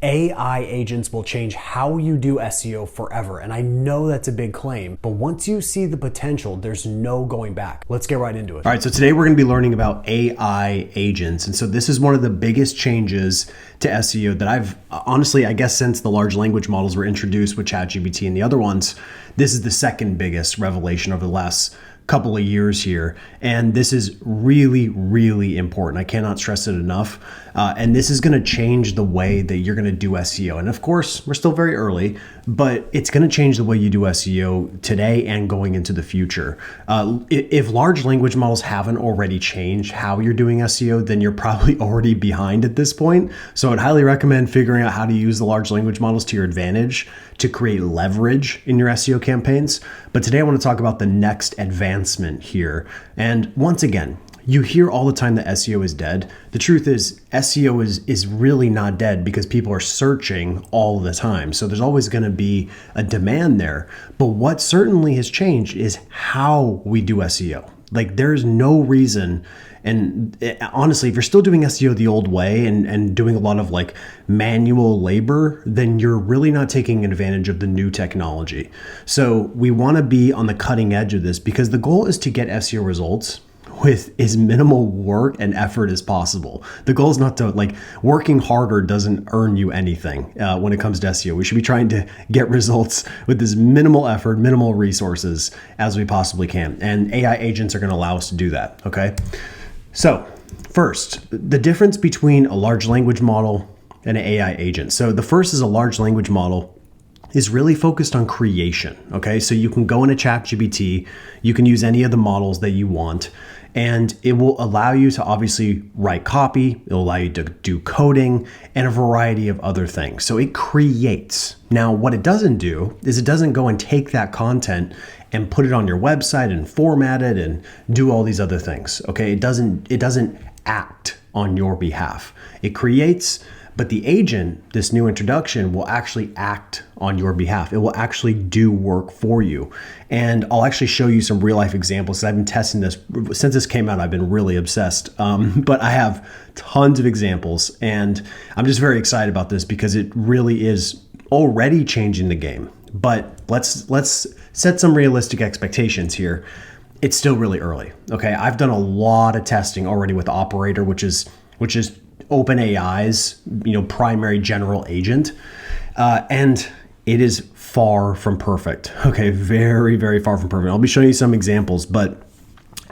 AI agents will change how you do SEO forever. And I know that's a big claim, but once you see the potential, there's no going back. Let's get right into it. All right, so today we're going to be learning about AI agents. And so this is one of the biggest changes to SEO that I've honestly, I guess since the large language models were introduced with ChatGPT and the other ones, this is the second biggest revelation over the last couple of years here. And this is really, really important. I cannot stress it enough. And this is going to change the way that you're going to do SEO. And of course, we're still very early, but it's going to change the way you do SEO today and going into the future. If large language models haven't already changed how you're doing SEO, then you're probably already behind at this point. So I'd highly recommend figuring out how to use the large language models to your advantage to create leverage in your SEO campaigns. But today I want to talk about the next advancement here. And once again, you hear all the time that SEO is dead. The truth is SEO is really not dead because people are searching all the time. So there's always going to be a demand there. But what certainly has changed is how we do SEO. Like there's no reason. And honestly, if you're still doing SEO the old way and doing a lot of like manual labor, then you're really not taking advantage of the new technology. So we want to be on the cutting edge of this because the goal is to get SEO results with as minimal work and effort as possible. The goal is not to working harder doesn't earn you anything when it comes to SEO. We should be trying to get results with as minimal effort, minimal resources as we possibly can. And AI agents are going to allow us to do that. Okay. So first, the difference between a large language model and an AI agent. So the first is a large language model is really focused on creation. Okay. So you can go into ChatGPT, you can use any of the models that you want, and it will allow you to obviously write copy. It'll allow you to do coding and a variety of other things. So it creates. Now, what it doesn't do is it doesn't go and take that content and put it on your website and format it and do all these other things. Okay. It doesn't act on your behalf. It creates, but the agent, this new introduction, will actually act on your behalf. It will actually do work for you. And I'll actually show you some real life examples. I've been testing this since this came out. I've been really obsessed, but I have tons of examples and I'm just very excited about this because it really is already changing the game. But let's set some realistic expectations here. It's still really early. Okay. I've done a lot of testing already with Operator, which is OpenAI's, primary general agent. And it is far from perfect. Okay. Very, very far from perfect. I'll be showing you some examples, but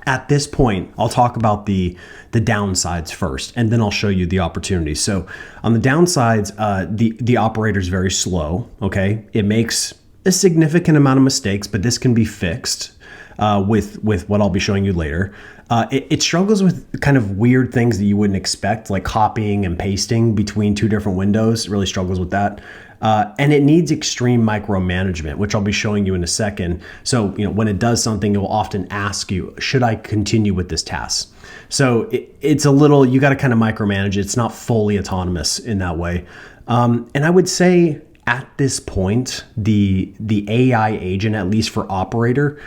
at this point, I'll talk about the downsides first, and then I'll show you the opportunities. So on the downsides, the operator is very slow. Okay. It makes a significant amount of mistakes, but this can be fixed with what I'll be showing you later. It struggles with kind of weird things that you wouldn't expect, like copying and pasting between two different windows. It really struggles with that. And it needs extreme micromanagement, which I'll be showing you in a second. So, when it does something, it will often ask you, should I continue with this task? So it's a little, you got to kind of micromanage it. It's not fully autonomous in that way. And I would say at this point, the AI agent, at least for Operator,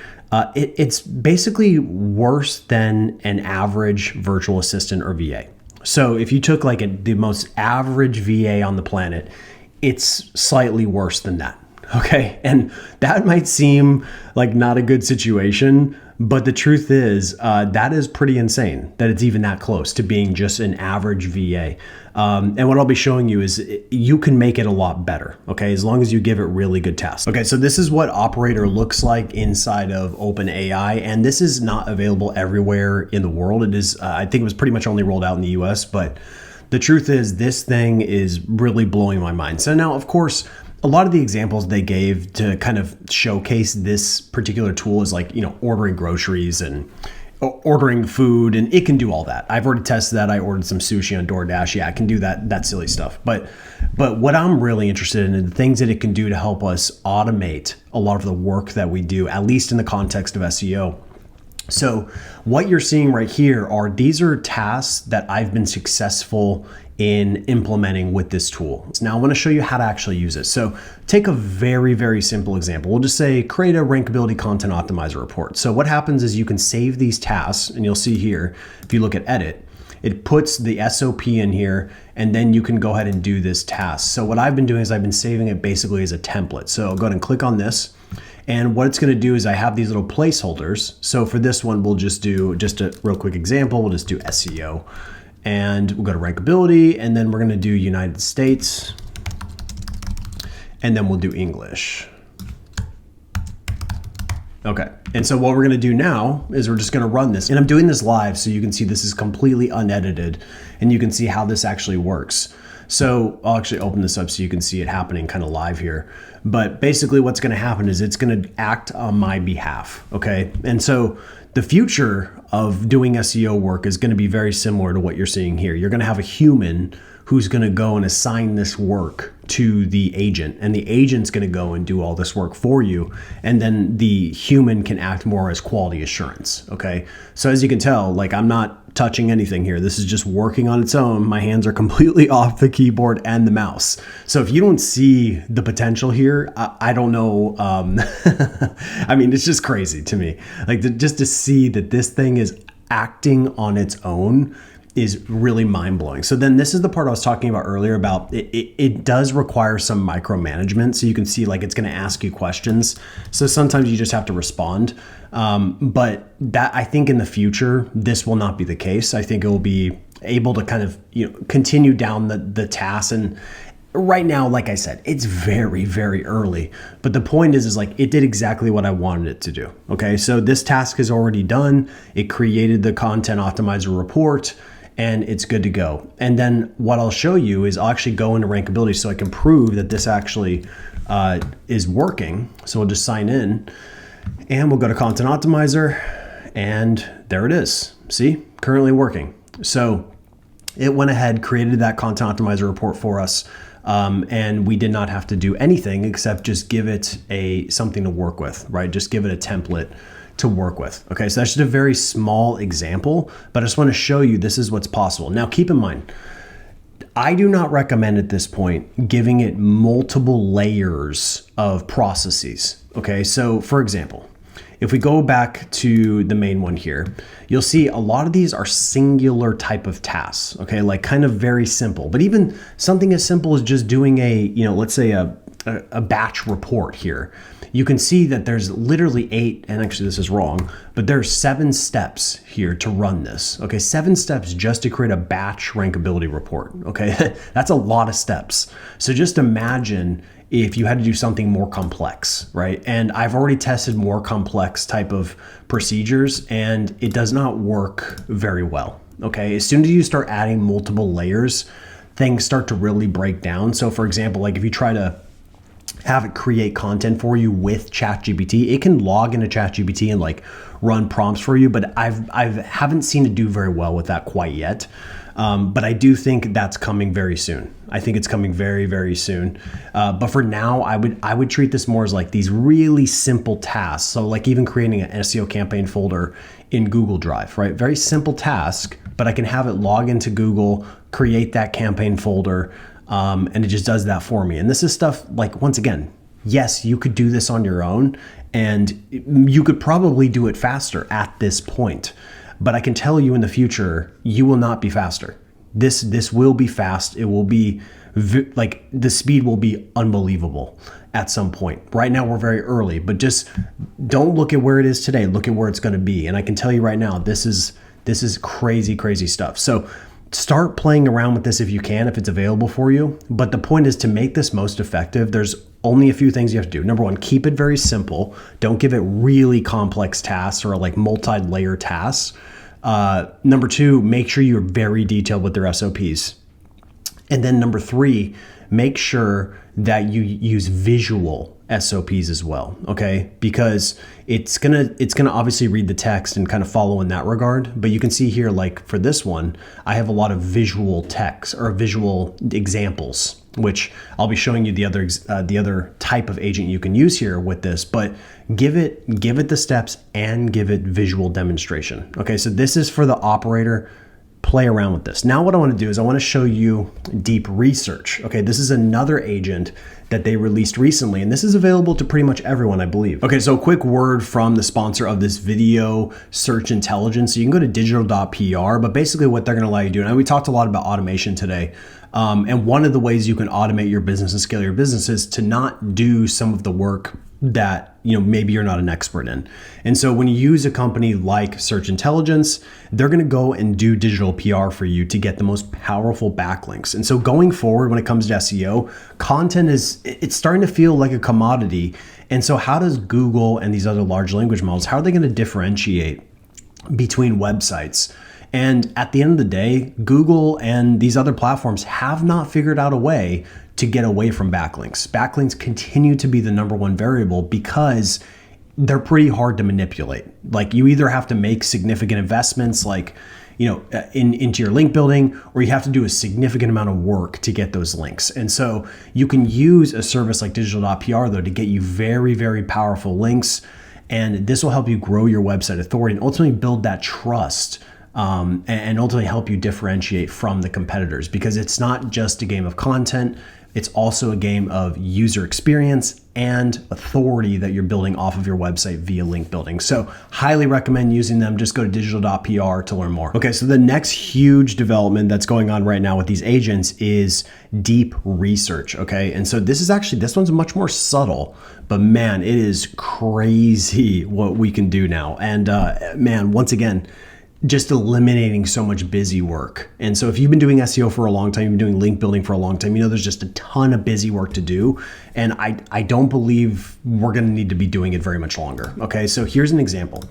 it's basically worse than an average virtual assistant or VA. So if you took the most average VA on the planet, it's slightly worse than that. Okay. And that might seem like not a good situation, but the truth is that is pretty insane that it's even that close to being just an average VA. And what I'll be showing you is you can make it a lot better. Okay. As long as you give it really good tasks. Okay. So this is what Operator looks like inside of OpenAI. And this is not available everywhere in the world. It is, I think it was pretty much only rolled out in the US, but the truth is this thing is really blowing my mind. So now, of course, a lot of the examples they gave to kind of showcase this particular tool is ordering groceries and ordering food, and it can do all that. I've already tested that. I ordered some sushi on DoorDash. Yeah, it can do that silly stuff. But what I'm really interested in are the things that it can do to help us automate a lot of the work that we do, at least in the context of SEO. So what you're seeing right here these are tasks that I've been successful in implementing with this tool. Now I want to show you how to actually use it. So take a very, very simple example. We'll just say create a rankability content optimizer report. So what happens is you can save these tasks, and you'll see here, if you look at edit, it puts the SOP in here, and then you can go ahead and do this task. So what I've been doing is I've been saving it basically as a template. So I'll go ahead and click on this. And what it's going to do is I have these little placeholders. So for this one, we'll just do just a real quick example. We'll just do SEO, and we'll go to rankability, and then we're going to do United States, and then we'll do English. Okay. And so what we're going to do now is we're just going to run this, and I'm doing this live so you can see this is completely unedited, and you can see how this actually works. So I'll actually open this up so you can see it happening kind of live here. But basically what's going to happen is it's going to act on my behalf. Okay. And so the future of doing SEO work is going to be very similar to what you're seeing here. You're going to have a human who's going to go and assign this work to the agent, and the agent's going to go and do all this work for you. And then the human can act more as quality assurance. Okay. So as you can tell, like, I'm not touching anything here. This is just working on its own. My hands are completely off the keyboard and the mouse. So if you don't see the potential here, I don't know. I mean, it's just crazy to me. Like, just to see that this thing is acting on its own is really mind-blowing. So then this is the part I was talking about earlier about it does require some micromanagement. So you can see, like, it's going to ask you questions. So sometimes you just have to respond. But that, I think in the future, this will not be the case. I think it will be able to kind of, continue down the task. And right now, like I said, it's very, very early. But the point is like, it did exactly what I wanted it to do. Okay. So this task is already done. It created the content optimizer report, and it's good to go. And then what I'll show you is I'll actually go into rankability so I can prove that this actually is working. So we'll just sign in, and we'll go to content optimizer, and there it is. See, currently working. So it went ahead, created that content optimizer report for us. And we did not have to do anything except just give it something to work with, right? Just give it a template to work with. Okay, so that's just a very small example, but I just want to show you this is what's possible. Now, keep in mind, I do not recommend at this point giving it multiple layers of processes. Okay, so for example, if we go back to the main one here, you'll see a lot of these are singular type of tasks. Okay, like kind of very simple, but even something as simple as just doing let's say a batch report here. You can see that there's literally 8, and actually this is wrong, but there's 7 steps here to run this. Okay, 7 steps just to create a batch rankability report. Okay, that's a lot of steps. So just imagine if you had to do something more complex, right? And I've already tested more complex type of procedures, and it does not work very well. Okay, as soon as you start adding multiple layers, things start to really break down. So for example, like if you try to have it create content for you with ChatGPT, it can log into ChatGPT and like run prompts for you, but I haven't seen it do very well with that quite yet. But I do think that's coming very soon. I think it's coming very, very soon. But for now, I would treat this more as like these really simple tasks. So like even creating an SEO campaign folder in Google Drive, right? Very simple task, but I can have it log into Google, create that campaign folder, and it just does that for me. And this is stuff like, once again, yes, you could do this on your own, and you could probably do it faster at this point. But I can tell you in the future, you will not be faster. This will be fast. It will be like the speed will be unbelievable at some point. Right now, we're very early, but just don't look at where it is today. Look at where it's going to be. And I can tell you right now, this is crazy, crazy stuff. So start playing around with this if you can, if it's available for you. But the point is to make this most effective, there's only a few things you have to do. Number one, keep it very simple. Don't give it really complex tasks or like multi-layer tasks. Number two, make sure you're very detailed with their SOPs. And then number three, make sure that you use visual SOPs as well, okay? Because it's gonna obviously read the text and kind of follow in that regard. But you can see here, like for this one, I have a lot of visual text or visual examples, which I'll be showing you the other type of agent you can use here with this. But give it the steps and give it visual demonstration. Okay, so this is for the operator. play around with this. Now what I want to do is I want to show you deep research. Okay, this is another agent that they released recently, and this is available to pretty much everyone, I believe. Okay, so a quick word from the sponsor of this video, Search Intelligence. So you can go to digital.pr, but basically what they're going to allow you to do, and we talked a lot about automation today, and one of the ways you can automate your business and scale your business is to not do some of the work that maybe you're not an expert in. And so when you use a company like Search Intelligence, they're going to go and do digital PR for you to get the most powerful backlinks. And so going forward, when it comes to SEO, content it's starting to feel like a commodity. And so how does Google and these other large language models, how are they going to differentiate between websites? And at the end of the day, Google and these other platforms have not figured out a way to get away from backlinks. Backlinks continue to be the number one variable because they're pretty hard to manipulate. Like, you either have to make significant investments like, into your link building, or you have to do a significant amount of work to get those links. And so you can use a service like digital.pr though to get you very, very powerful links. And this will help you grow your website authority and ultimately build that trust. And ultimately help you differentiate from the competitors, because it's not just a game of content, it's also a game of user experience and authority that you're building off of your website via link building. So highly recommend using them. Just go to digital.pr to learn more. Okay, so the next huge development that's going on right now with these agents is deep research. Okay, and so this one's much more subtle, but man, it is crazy what we can do now. And man, once again, just eliminating so much busy work. And so if you've been doing SEO for a long time, you've been doing link building for a long time, there's just a ton of busy work to do. And I don't believe we're going to need to be doing it very much longer. Okay, so here's an example.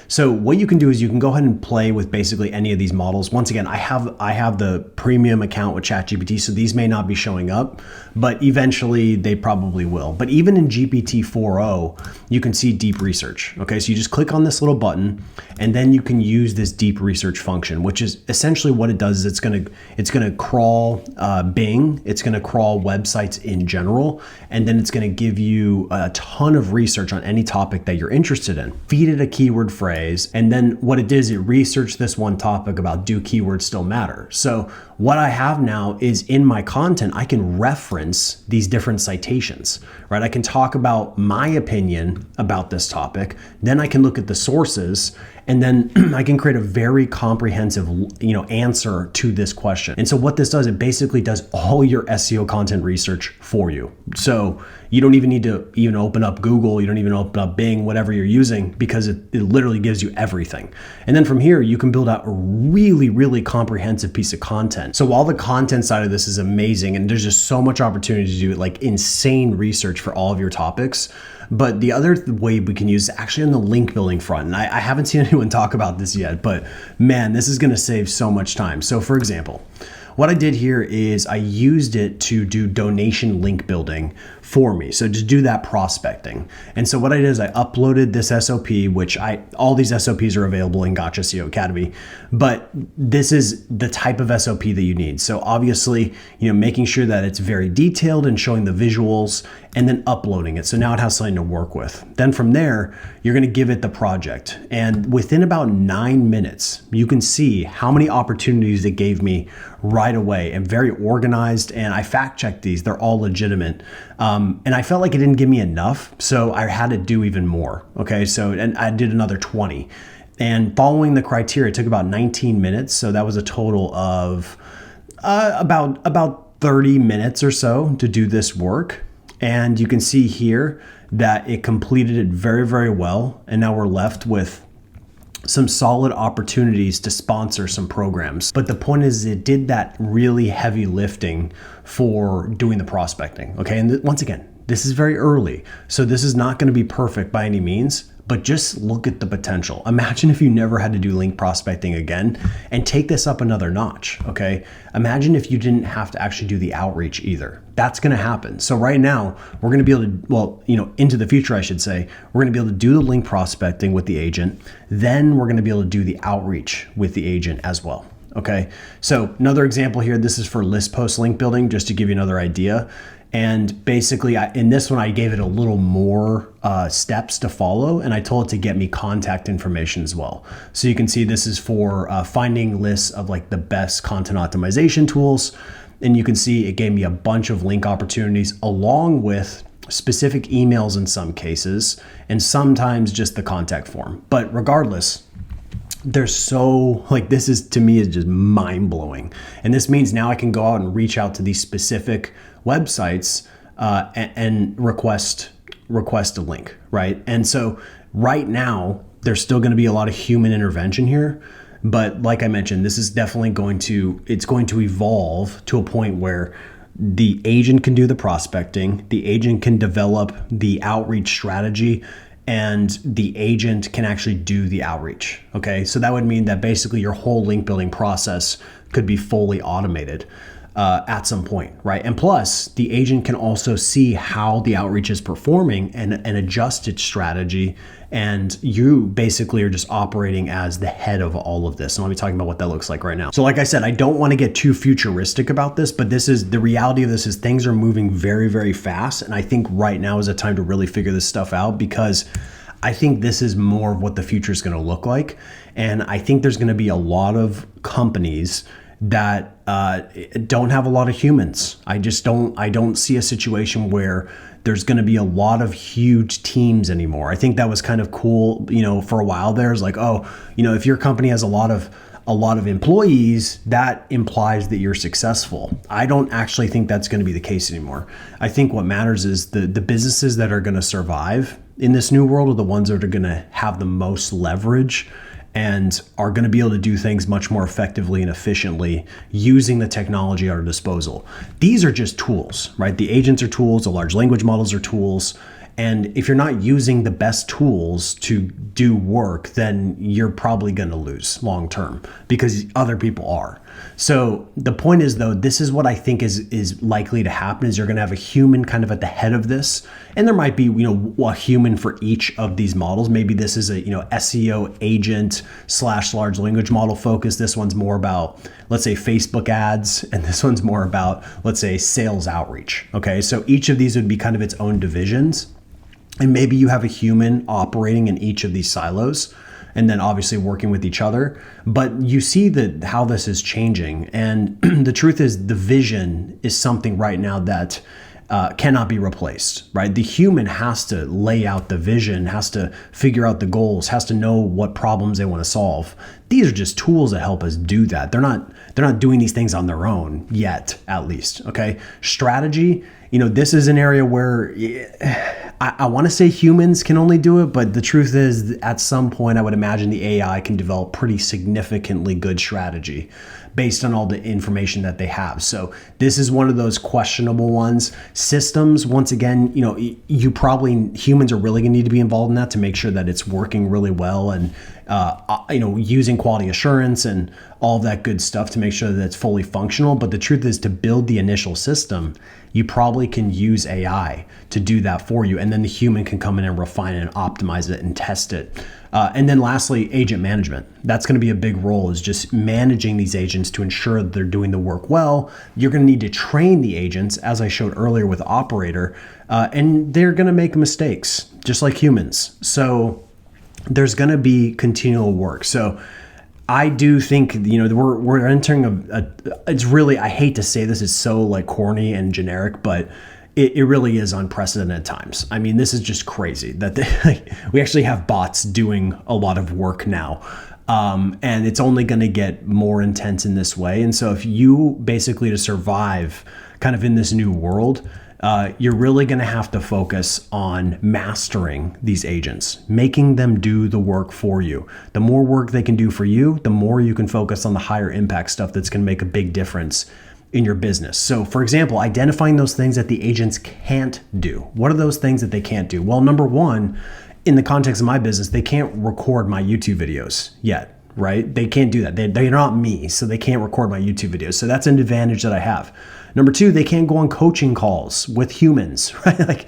So what you can do is you can go ahead and play with basically any of these models. Once again, I have the premium account with ChatGPT, so these may not be showing up, but eventually they probably will. But even in GPT 4.0, you can see deep research. Okay, so you just click on this little button, and then you can use this deep research function, which is essentially what it does is it's gonna crawl Bing, it's gonna crawl websites in general, and then it's gonna give you a ton of research on any topic that you're interested in. Feed it a keyword phrase. And then what it did is it researched this one topic about, do keywords still matter? So what I have now is in my content, I can reference these different citations, right? I can talk about my opinion about this topic. Then I can look at the sources, and then I can create a very comprehensive, answer to this question. And so what this does, it basically does all your SEO content research for you. So you don't even need to open up Google. You don't even open up Bing, whatever you're using, because it literally gives you everything. And then from here, you can build out a really, really comprehensive piece of content. So while the content side of this is amazing, and there's just so much opportunity to do like insane research for all of your topics, but the other way we can use is actually on the link building front. And I haven't seen anyone talk about this yet, but man, this is going to save so much time. So for example, what I did here is I used it to do donation link building for me. So to do that prospecting. And so what I did is I uploaded this SOP, which all these SOPs are available in Gotcha SEO Academy, but this is the type of SOP that you need. So obviously, making sure that it's very detailed and showing the visuals, and then uploading it. So now it has something to work with. Then from there, you're going to give it the project. And within about 9 minutes, you can see how many opportunities it gave me right away, and very organized. And I fact checked these, they're all legitimate. And I felt like it didn't give me enough, so I had to do even more. Okay, and I did another 20. And following the criteria, it took about 19 minutes. So that was a total of about 30 minutes or so to do this work. And you can see here that it completed it very, very well. And now we're left with some solid opportunities to sponsor some programs. But the point is, it did that really heavy lifting for doing the prospecting. Okay, and once again, this is very early, so this is not going to be perfect by any means, but just look at the potential. Imagine if you never had to do link prospecting again, and take this up another notch. Okay, imagine if you didn't have to actually do the outreach either. That's going to happen. So right now, we're going to be able to, into the future, I should say, we're going to be able to do the link prospecting with the agent. Then we're going to be able to do the outreach with the agent as well. Okay, so another example here, this is for list post link building, just to give you another idea. And basically, in this one, I gave it a little more steps to follow, and I told it to get me contact information as well. So you can see this is for finding lists of like the best content optimization tools. And you can see it gave me a bunch of link opportunities along with specific emails in some cases, and sometimes just the contact form. But regardless, there's so like, this is to me is just mind blowing. And this means now I can go out and reach out to these specific websites and request a link, right? And so right now there's still going to be a lot of human intervention here, but like I mentioned, this is definitely going to evolve to a point where the agent can do the prospecting, the agent can develop the outreach strategy, and the agent can actually do the outreach. Okay, so that would mean that basically your whole link building process could be fully automated at some point, right? And plus, the agent can also see how the outreach is performing and adjust its strategy. And you basically are just operating as the head of all of this. And I'll be talking about what that looks like right now. So like I said, I don't want to get too futuristic about this, but this is the reality of this is things are moving very, very fast. And I think right now is a time to really figure this stuff out, because I think this is more of what the future is going to look like. And I think there's going to be a lot of companies that don't have a lot of humans. I don't see a situation where there's going to be a lot of huge teams anymore. I think that was kind of cool, for a while there. It's like, oh, if your company has a lot of employees, that implies that you're successful. I don't actually think that's going to be the case anymore. I think what matters is the businesses that are going to survive in this new world are the ones that are going to have the most leverage and are going to be able to do things much more effectively and efficiently using the technology at our disposal. These are just tools, right? The agents are tools, the large language models are tools. And if you're not using the best tools to do work, then you're probably going to lose long term because other people are. So the point is, though, this is what I think is likely to happen is you're going to have a human kind of at the head of this. And there might be, a human for each of these models. Maybe this is a, SEO agent / large language model focus. This one's more about, let's say, Facebook ads. And this one's more about, let's say, sales outreach. Okay. So each of these would be kind of its own divisions. And maybe you have a human operating in each of these silos and then obviously working with each other. But you see that how this is changing. And the truth is the vision is something right now that cannot be replaced, right? The human has to lay out the vision, has to figure out the goals, has to know what problems they want to solve. These are just tools that help us do that. They're not doing these things on their own yet, at least, okay? Strategy, this is an area where I want to say humans can only do it, but the truth is at some point I would imagine the AI can develop pretty significantly good strategy based on all the information that they have. So this is one of those questionable ones. Systems, once again, humans are really gonna need to be involved in that to make sure that it's working really well and using quality assurance and all that good stuff to make sure that it's fully functional. But the truth is to build the initial system, you probably can use AI to do that for you. And then the human can come in and refine it and optimize it and test it. And then lastly, agent management. That's going to be a big role, is just managing these agents to ensure that they're doing the work well. You're going to need to train the agents, as I showed earlier with Operator, and they're going to make mistakes, just like humans. So there's going to be continual work. So I do think, we're entering it's really, I hate to say this, it's so like corny and generic, but it really is unprecedented times. I mean, this is just crazy that we actually have bots doing a lot of work now. And it's only going to get more intense in this way. And so if you basically to survive kind of in this new world, you're really going to have to focus on mastering these agents, making them do the work for you. The more work they can do for you, the more you can focus on the higher impact stuff that's going to make a big difference in your business. So for example, identifying those things that the agents can't do. What are those things that they can't do? Well, number one, in the context of my business, they can't record my YouTube videos yet, right? They can't do that. They're not me, so they can't record my YouTube videos. So that's an advantage that I have. Number two, they can't go on coaching calls with humans, right? Like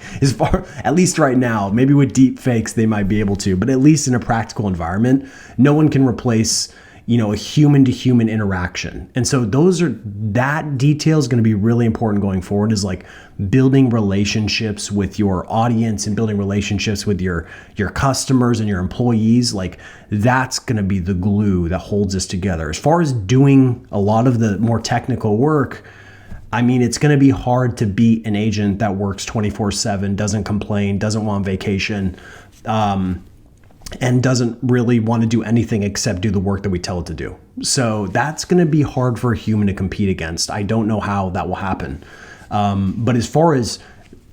at least right now, maybe with deep fakes, they might be able to, but at least in a practical environment, no one can replace a human to human interaction. And so that detail is going to be really important going forward, is like building relationships with your audience and building relationships with your customers and your employees. Like that's going to be the glue that holds us together. As far as doing a lot of the more technical work, I mean, it's going to be hard to beat an agent that works 24/7, doesn't complain, doesn't want vacation, and doesn't really want to do anything except do the work that we tell it to do. So that's going to be hard for a human to compete against. I don't know how that will happen. But as far as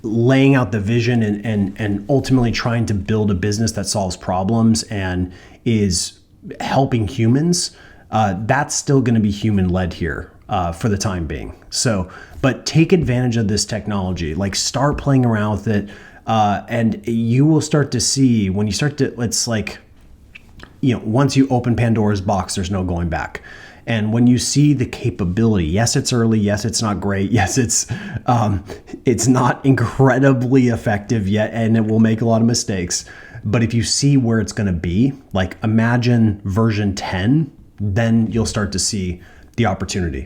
laying out the vision and ultimately trying to build a business that solves problems and is helping humans, that's still going to be human-led here for the time being. So, but take advantage of this technology. Like start playing around with it. And you will start to see when you start to, it's like, once you open Pandora's box, there's no going back. And when you see the capability, yes, it's early. Yes, it's not great. Yes, it's not incredibly effective yet, and it will make a lot of mistakes. But if you see where it's going to be, like imagine version 10, then you'll start to see the opportunity.